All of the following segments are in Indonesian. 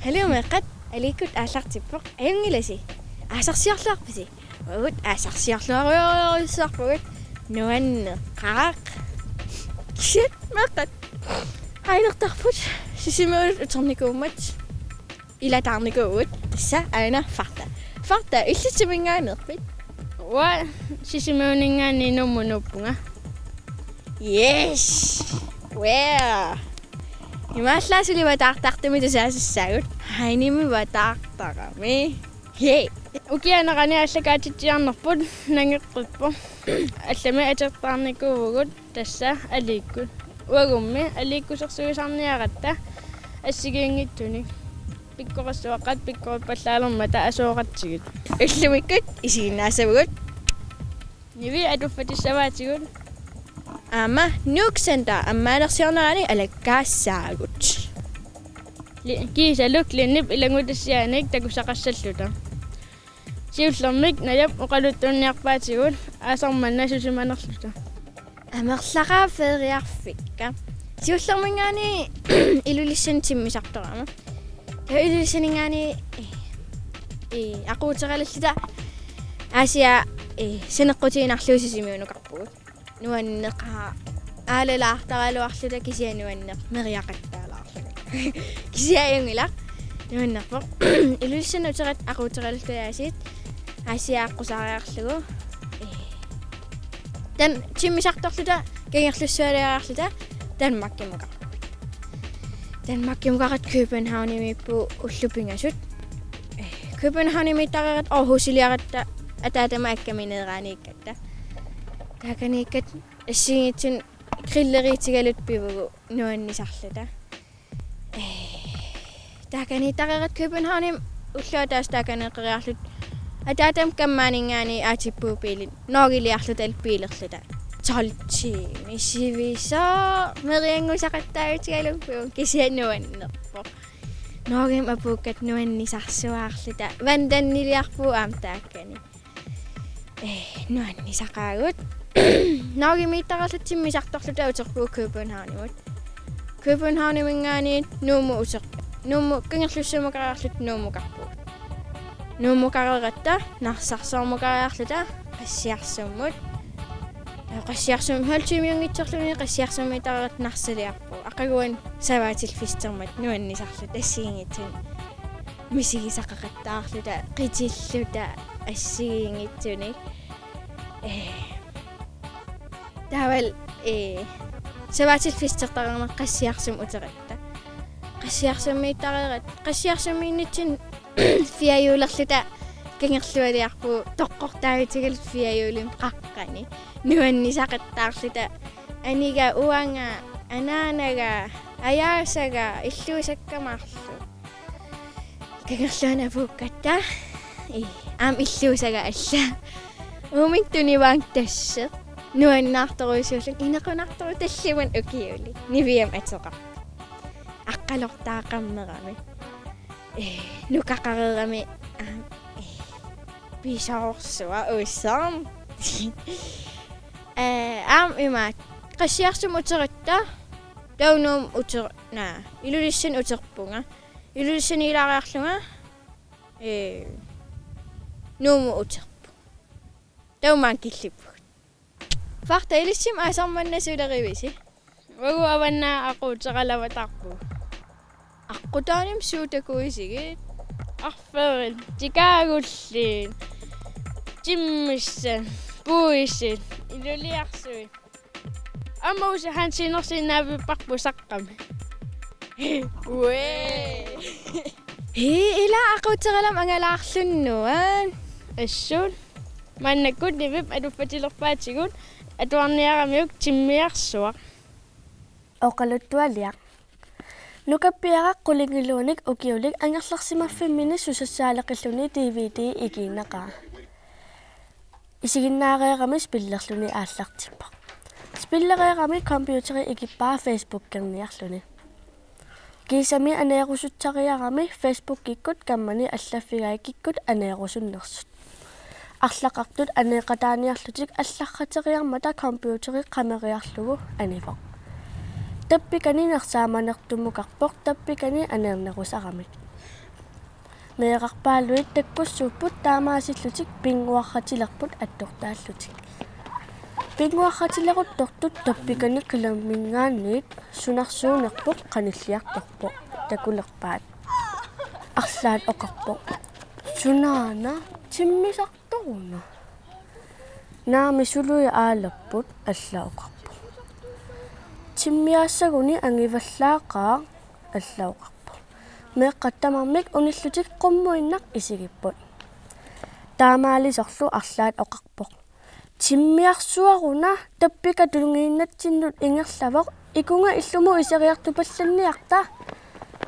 Halluumeqqat alikut aallartippoq ajungilasi aasarsiorluarpisi ugut aasarsiorluaruissaarpugut nuanneqqaaq shit meqqat ainertarput sisimuut utornikuummat ilataarnikuugut tassa aina farta illitsimingaanerpit wa sisimuuningaani nummunuppunga yes where Imaallaasuli wataartartumi tusaasissaagut hainimi wataartarami he ukianaqani allakaatitsiarnerput nangeqqippo allami atertaarnikuuvugut tassa aliikkut uagummi aliikkusersuisarniaqatta assigiingittuni pikkoqassuaqqat pikkoripallaalermata asuoqartigit ullumikkut isiginnaassavugut nivi atuffatissavaatigut ama Nuuk Center ammaalersiornerani alakkaasaagut kiisaluk linnip ilangutassiaanik takusaqassalluta siullermik najap uqaluttuunniarpaatigut aasarmanna susimanerluta amerlaqaa feriarfikka siullermingaani ilulissan timmisartorama ilulissaningaani aquuteralallita aasia saneqqutiinarluusisimiunukarpugut nuanneqaa aalalaartaraluarluta kisianuanneq meriaqattaalaarluga kisiajungilaq nuannerpoq ilulissanuterat aquuteralluaasiit aasiaaqqusariarlugu tan timmisartorluta kangerlussualiaraarluta Danmarkkimuqaqat Københavnimippu ullupingasut Københavnimittaqerat Aarhusiliaqatta ataatama akkamineeraaniikkatta taakaniikkat ассигитсин криллеритигалут пивугу нуаннисарлута таакани тақерат Københavnim уллуатаас тааканеққериарлут атаатам каммаанингаани аатиппуупиилит ноогилиарлут алпиилерлута толти мисивиса мериангусақаттаагутигалуп пивун кисианнуаннерпо ноогим апууккат нуаннисарсуаарлута ванданнилиарпуу аам тааккани нуаннисақаагут Naugimiittaqarlutsimmisartorluta uterpuu Københavnimingaaniit nuumu kangerlussumukariarlut nuumukarpuu nuumukareratta narsarsoormukariarluta qassiarsummut haltimiungitserluni qassiarsummiitaqerat narsaliarpuu aqaguan savaatilfistermat nuannisarlut assiingitsun misigisaqaqattaarluta qitilluta assiingitsuni таавал саваатилфистерtarama qassiarsum uteritta qassiarsummiittareerat qassiarsummiinnitsin fiajuulerluta kangerlualiarpu toqqortaavitigal fiajuulim qaqqani nuannisaqattaarluta aniga uanga anaanaga ajaasaga illuusakkamaarlu kangerluana puukkatta aam illuusaga alla uumittuni vaan tasseq nuannaartoruisuulluk inequnartoru talliman ukiuli niviam atsoqa aqqalortaaqammerami nukaqarerami pisaorsua ussam aam imaat qassiarsum uteritta taunum uterna ilulissan uterpunga ilulissan ilaariarlunga nuumu uterpu taumaan killippu Fakta ilissim aasarmannasuulerivisi wagu avanna aquuteqalavatarpu aqutaanim suutakuisigit arferit tikaagullin timmissan puissit iluliarsuit amausa hansinersinnaavipparpu saqqami wee ila aquuteqalam angalaarlunnuan assuun mannakkut nivip aduffatilerpaatigut atuarniaramiuk timmiarsuaq oqaluttualiaq nukappiaraq qulingiluunik ukiulik angerlarsimaffimmini susassaaleqilluni DVD ikiinaqaa isiginnaareerami spillerluni aallartippaq spillereerami computeri ikippaa Facebook-kerniarluni kiisami aneerusuttariarami Facebook-kikkut kammani allaffigaikkikkut aneerusunnersut арлақартут анеқатааниарлутик алларратериармата компьютери қамериарлугу анифоқ Tappikani narsaamanertumukarpoq tappikani aneernerusaqamik. Meeqarpaaluit takkussuupput taamaasилlutik pinguarratilerput attortaallutik. Pinguarratileruttortut tappikani qilermingaanniit sunarsuunerpoq qanilliartorpoq takulerpaat. Arlaat oqarpoq. Sunaana timmisartoruna. Naami sului aalerput allauqarpoq. Timmiaassaguni angivallaaqaa allauqarpoq. Meeqqattamarmik unillutik qummuinnaq isigipput. Taamaalisorlu arlaat oqarpoq. Timmiarsuaruna tappika tulungiinnatsinnut ingerlavoq ikunga illumu iseriartupallanniarta.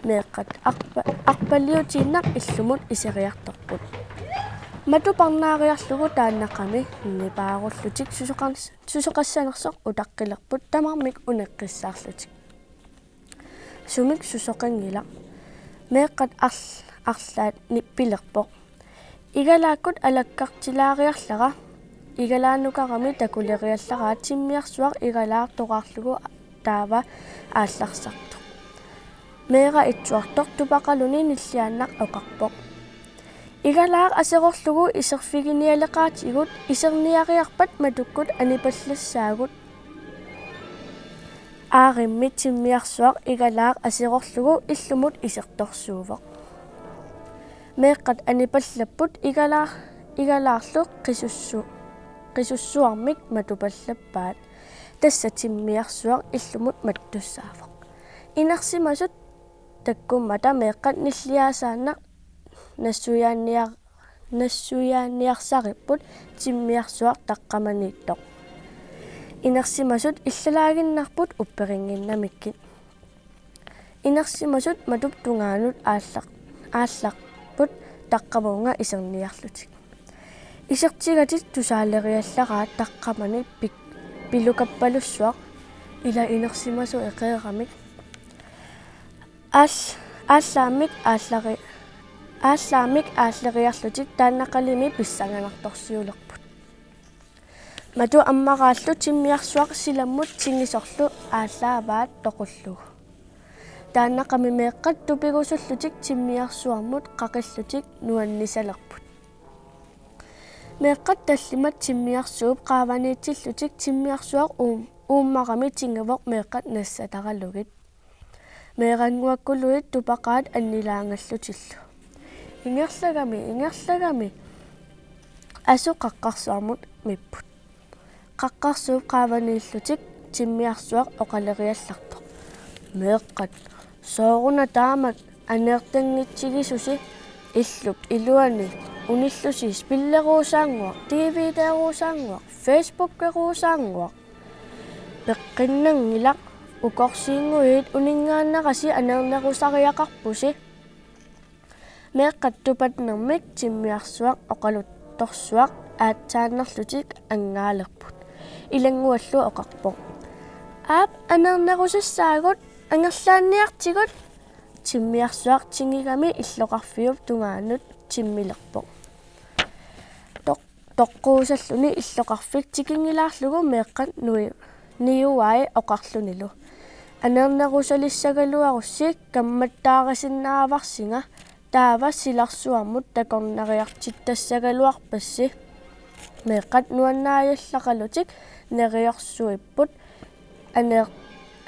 Meeqqat arpalliutiinnaq illumut iseriartorput. Matuparnaariarlugu taannaqami nipaarullutik susoqassanersoq utaqqilerput tamarmik uneqqissaarlutik. Sumik susoqangila. Meeqqat arlaat nippilerpoq. Igalaakkut alakkartilaariarlara igalaannukarami takuleriallaraa timmiarsuar igalaartoqaarlugu taava aallarsartu. Meera itsuartoq tupaqaluni nilliaannaq oqarpoq. Igalaaq aserorlugu iserfiginialeqaatigut iserniariarpat matukkut anipallassaagut. Aarimmi timmiarsuaq igalaaq aserorlugu illumut isertorsuuvoq. Meeqqat anipallapput igalaarlu qisussuarmik matupallappaat. Tassa timmiarsuaq illumut mattussaavoq. Inersimasut takkummata meeqqat nilliaasaannaq nassuyaanniarsaripput timmiarsuaq taqqamaniittoq. Inersimasut illalaaginnarput upperinginnamikkit. Inersimasut matuptungaanut aallarput taqqamuunga iserniarlutik. Isertigatit tusaaleriallaraat taqqamani pilukappalussuaq ila inersimasu eqeeramik. Ааllaamik ааллериарлутик тааннақалими писсанганарторсиулерпут. Мату аммарааллу тиммиарсуақ силаммут тингисорлу ааллааваат тоқуллугу. Тааннақами меэққат тупигусуллутик тиммиарсуармут қақиллутик нуаннисалерпут. Меэққат таллимат тиммиарсууп qaavaniitillutик тиммиарсуақ ууммарами тингавоқ меэққат нассатаралугит. Meeranguakkuluit tupaqaat annilaangallutillu. Ingerlagami asu qaqqarsuarmut mipput. Qaqqarsuup qaavaniillutik timmiarsuaq oqaleriallartoq. Meeqqat sooruna taamat aneertangitsigisusi illup iluani unillusis pilleruusaanguaq TV-teeruusaanguaq Facebook-keruusaanguaq peqqinnangilaq ukorsiinguit uningaannaqasi aneernerusariaqarpusi. Meeqqattupatnermik timmiarsuaq oqaluttorsuaq aatsaannerlutik angaalerput. Ilanguallu oqarpoq. Aap aneernerusassaagut angerlaanniartigut timmiarsuaq tingigami illoqarfiup tungaanut timmilerpoq. Toqquusalluni illoqarfik tikingilaarlugu meeqqat niuai oqarlunilu. Aneernerusalisagaluarussik kammattaarasinnaavarsinga taava silarsuarmut takornariartittassagaluarpassi. Meeqqat nuannaajallaqalutik neriorsuipput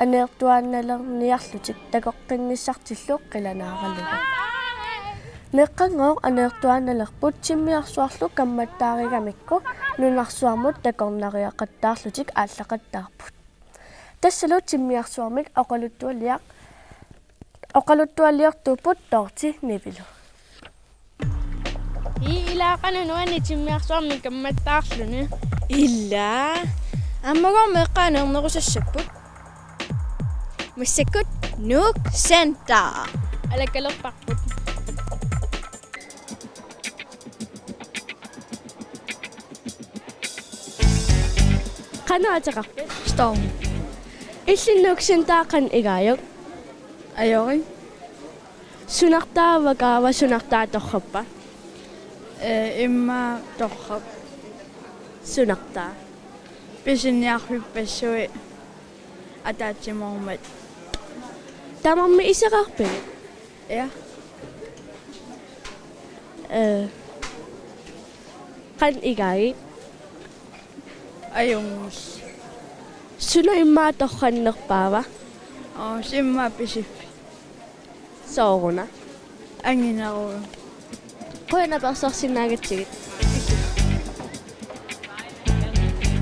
aneertuannalerniarlutik takoqqinngissartilluq qilanaaralugu. Meeqqanngooq aneertuannalerput timmiarsuarlu kammattaarigamikku nunarsuarmut takornariaqattaarlutik aallaqattaarput. Tassalu timmiarsuarmik oqaluttualliortuupput torti nivilu. Ilaaqanunuani timmiarsuarmik kammattaarluni. Illa. Ammagoor meeqqaaneernerusassaput. Massakut Nuuk Center. Alakalerparput. Qanaataqarpi Storm. illinnuuksintaaqan igaayuk Ayori. sunartaavakaava sunartaatorrappa Imma torrap. sunartaa Pisinniarpippassui атаатсимоормат Тамарми исеқарпигит. я Қан игаи. ajungis Суна иммааторханнерпаава. simma pisiffi Сооруна. anginaru Qoyana persorsinnaagitsigit.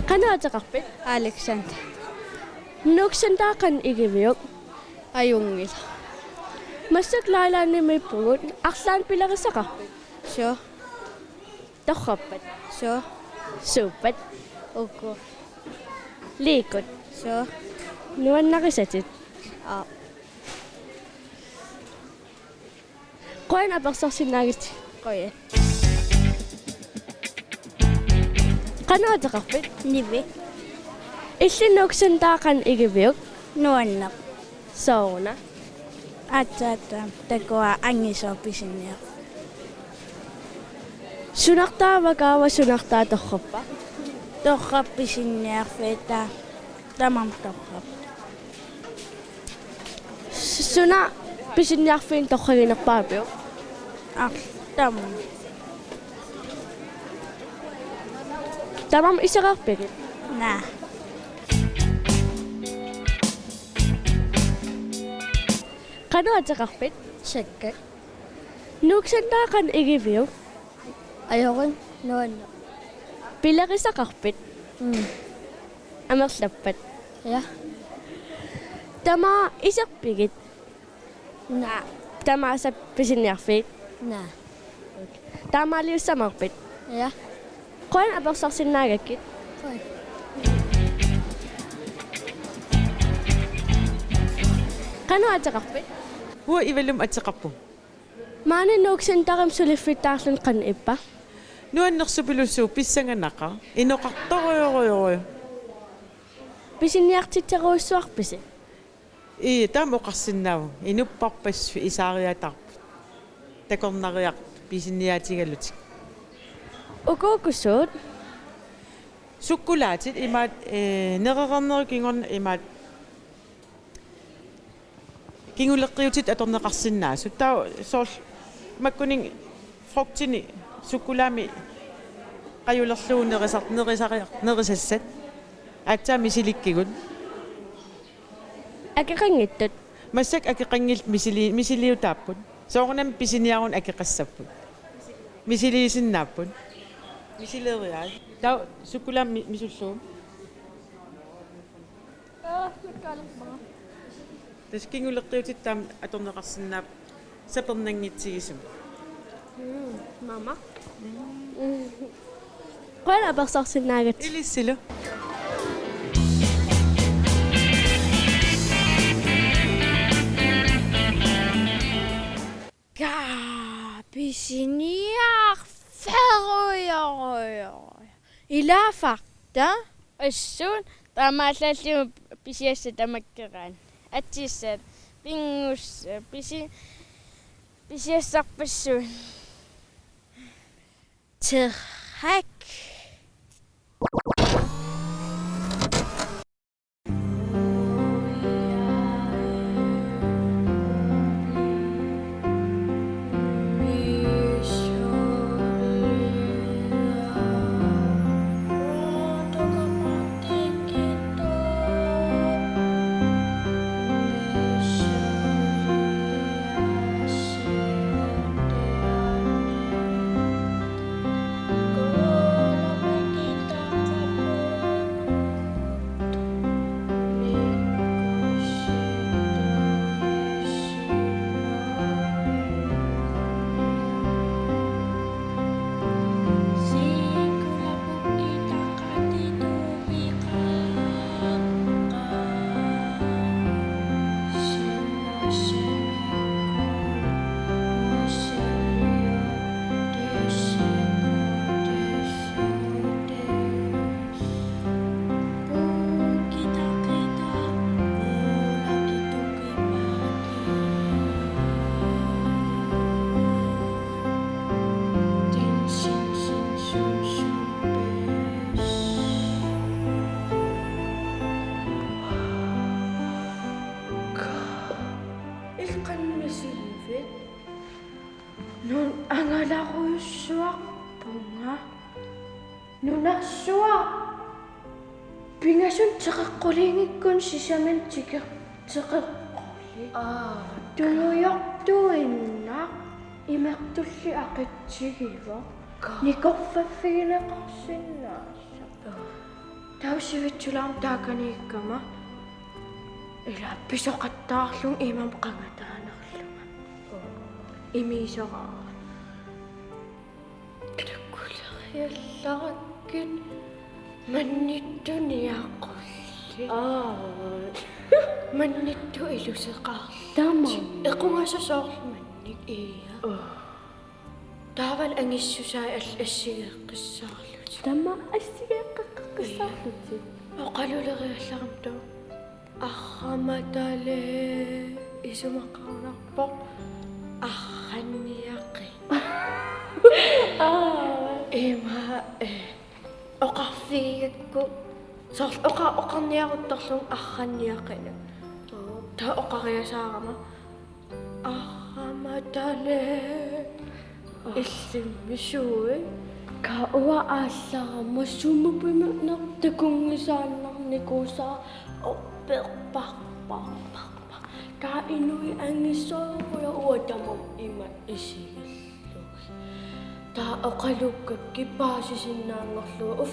Qanaataqarpit. Alexander Nuksantaakan igiviuk. ajungila Massak laalaanimippugut arlaan pilarisaqarpit. so Torrappat. so Suuppat. ukku Liikut. so Nuannarisatit. a Qoyana persorsinnaagit. qoye Qanaataqarpit. nivi Illinuksantaakan igiviuk. nuannaq Sooruna. atsaata takua angisorpisinniaq Sunartaavakaawa sunartaatorrappa. torrappisinniarfiita tamam torrap Suna pisinniarfiin torraginerpaapiu. tam Tamam iseqarpigit. na Qanaataqarpit. sakka Nuksantaakan igiviuk. ajorin nuannaq Pilarisaqarpit. Amerlappat. ja Tama iserpigit. na Tama sa pisinniarfiit. na Tama liussamarpit. ja Qoyan apersarsinnaagakit. qoy Qanaataqarpit. Huwa ivalum atseqarpu. Maana nuksantaqam suliffittaarlun qanippa. Nuannersupilussuu pissanganaqa inoqartorioruyoriu. Pisinniartitseruussuarpisi. Taam oqarsinnaavu inupparpassu isaariatarpu. Takornariaq pisinniaatigalutik. Ukukusuut. Sukkulaatit imaat nererernerikingon imaat kinguleqqiutit atorneqarsinnaasu. Taa soorl makkuning fruktini sukkulaami qajulerluun nerisassat. Atsaa misilikkigut. Akeqangittut. Massak akeqangilt misiliutaapput. Soornam pisiniarun akeqassapput. Misiliisinnaapput. Misileeriaat. Taa sukkulaam misulluum. Tas kinguleqqiutit taam atorneqarsinnaap sapernangitsigisum. Mama. Qoyan apersarsinnaagat. Ilissilo. ka pisiniaq ferujorujor ilafaqta Assuun taamaallallimu pisiassa tamakkeraan. Atsissat pingussa pisiassarpassuun. terrak ilqannasilvit nun angalaquyussuaq punga nunarsuaq pingasun teqeqqulingikkun sisaman teqeqquli tuluyortuinnaq imertulli aqitsigiva nikorfaffigineqarsinnaassa tausivitsulaam taakaniikkama ila pisoqattaarlung imam qangataanerlunga imiisoqaa takkuleriallarakkit mannittuniaqqulli mannittu iluseqaarli Tama. equngasasoorlu mannik iya taaval angissusaa assigeeqqissaarluti Tama assigeeqqaqqissarluti. oqaluleriallarumtu arramatale isumaqarnarpoq arranniaqi ima oqarfigakku soorl oqarniaruttarlung arranniaqina ta oqariasaarama arramatale illimmisui Ka uwa aallarama sumupimutner takungisaannarnikuusaa opperparparparpar ka inui angissoruya uatamam ima isigillugi ta oqalukkakki paasisinnaanngorluga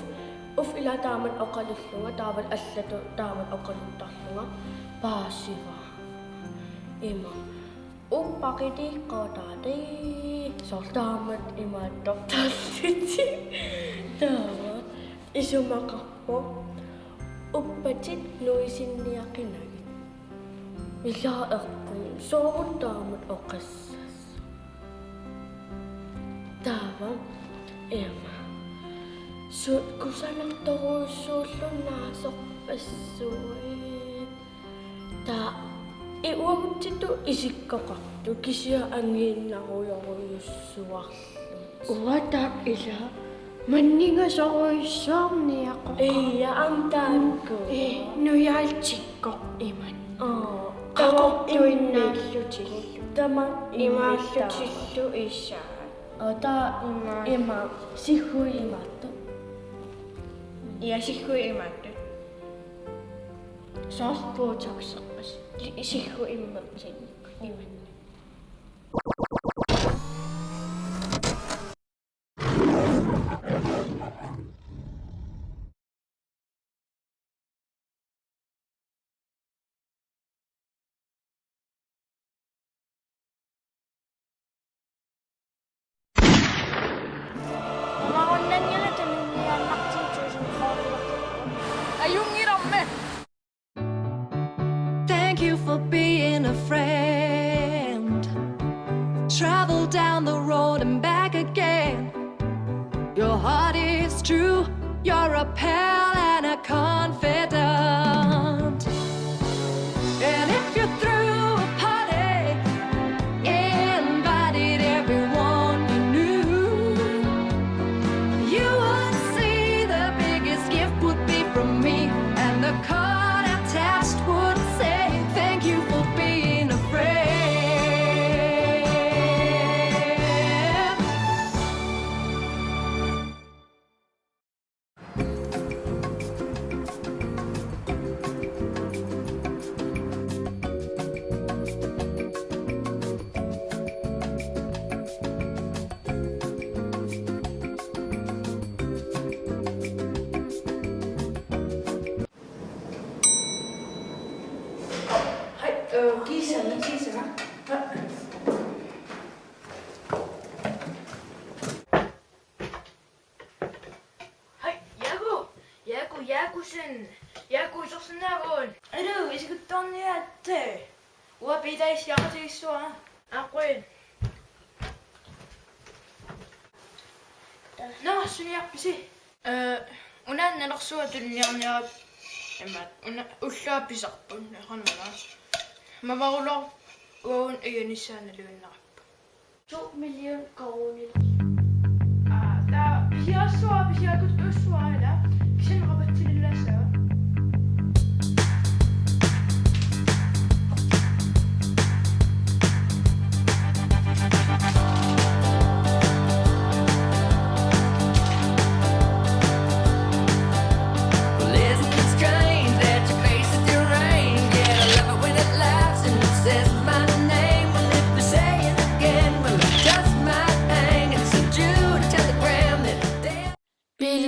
uf ila taaman oqalulluga taaval allatu taaman oqaluttarluga paasiva ima uppaqiti qataati sortaamat imaattortarliti taava isumaqarpo uppatit nuisinniaqinagit ilaaerpun soorutaamat oqassas taava ima sut kusalam toruussuullun naasorpassuit ta iuaguttitu isikkoqartu kisia angiinnaruyoruyussuarlu uataak ila manningasoruissaarniaqoq iya amtaanku nuyaaltikkoq iman qaqortuinnaallutill tama imaallutillu issaa ota ima sihhui imaattu iasihhui imaattu soorpuutaaqseqqas isihhu immersin iman Thank you for being a friend. Travel down the road and back again. Your heart is true. You're a pal and a confidant. And if you're through a party, invited everyone you knew, you would see the biggest gift would be from me, and the card attached would say, thank you for being a friend. Jääkusen. Jääkuisorsinaavuun. Adu, isikuttorniaatte. Ua pitäis jaartiissua. Aquin. No, suniappisi. Unaannanersua tunniarniarap. Emmat ullaapisarpun eranalas. Mavarulor uun iganissaanaluinnarappa. 2 million kroner. Tää pisiassua pisiakutussuaila. Kisen rabattilillässä.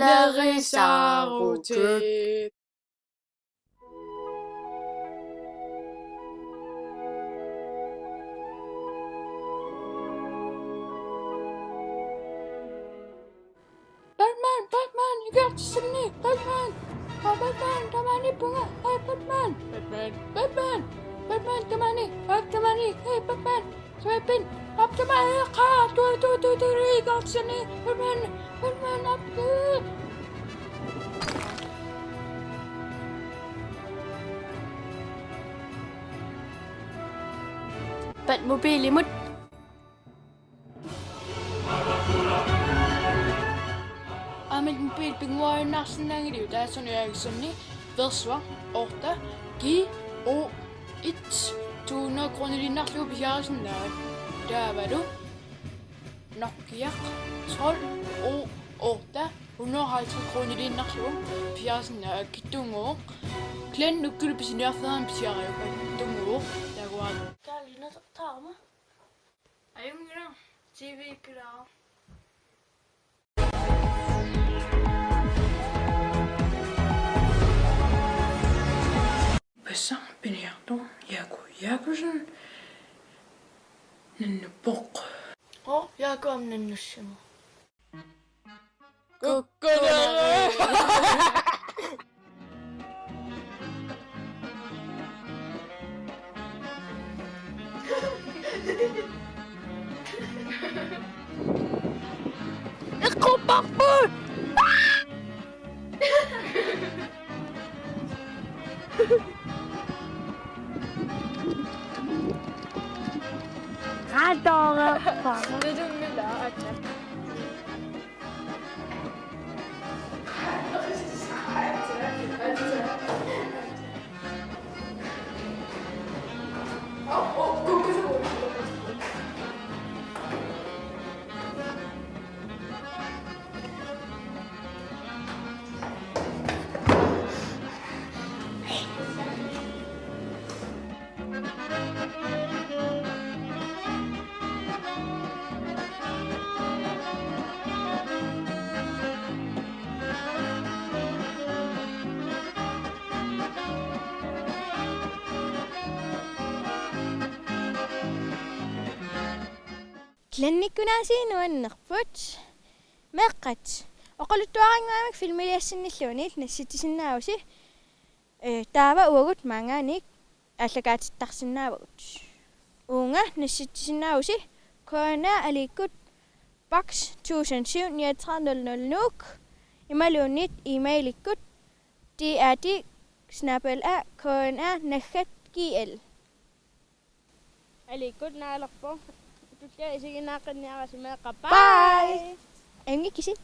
Illerisarutøt. Batman, you got to see me, Batman, teman ni bunga, hey Batman, teman ni, hey Batman, swipin, up teman ni, tu, you got to see me, Batman, up tu. Batmobil imut. Mit mobil bygger næsten længe liv. Der er sådan en sådan Versva 8 GO 1 200 kroner i næste uge på jævelsen. Der var du. Nokia 12 og 8 150 kroner i næste uge på jævelsen. Kittungo. Klæn nu kunne du på sin nærfødder på jævelsen. Kittungo. Der går an. Kallina taama. Ej, men ja. TV klar. Besa Benedikto Jakobsen Nenne Bok. Jeg går om den nu simmer. Тланниккунаасии нуаннерпут меэккат оқалуттуарингуамик филмилиассинниллуунит насситисиннааруси таава уагут мангааник аллагаатиттарсинаавагут уунга насситисиннааруси кона аликкут box 1007 nuuk ималууннит имейликкут DRD@kona.gl аликкут наалерпо Bye. Bye.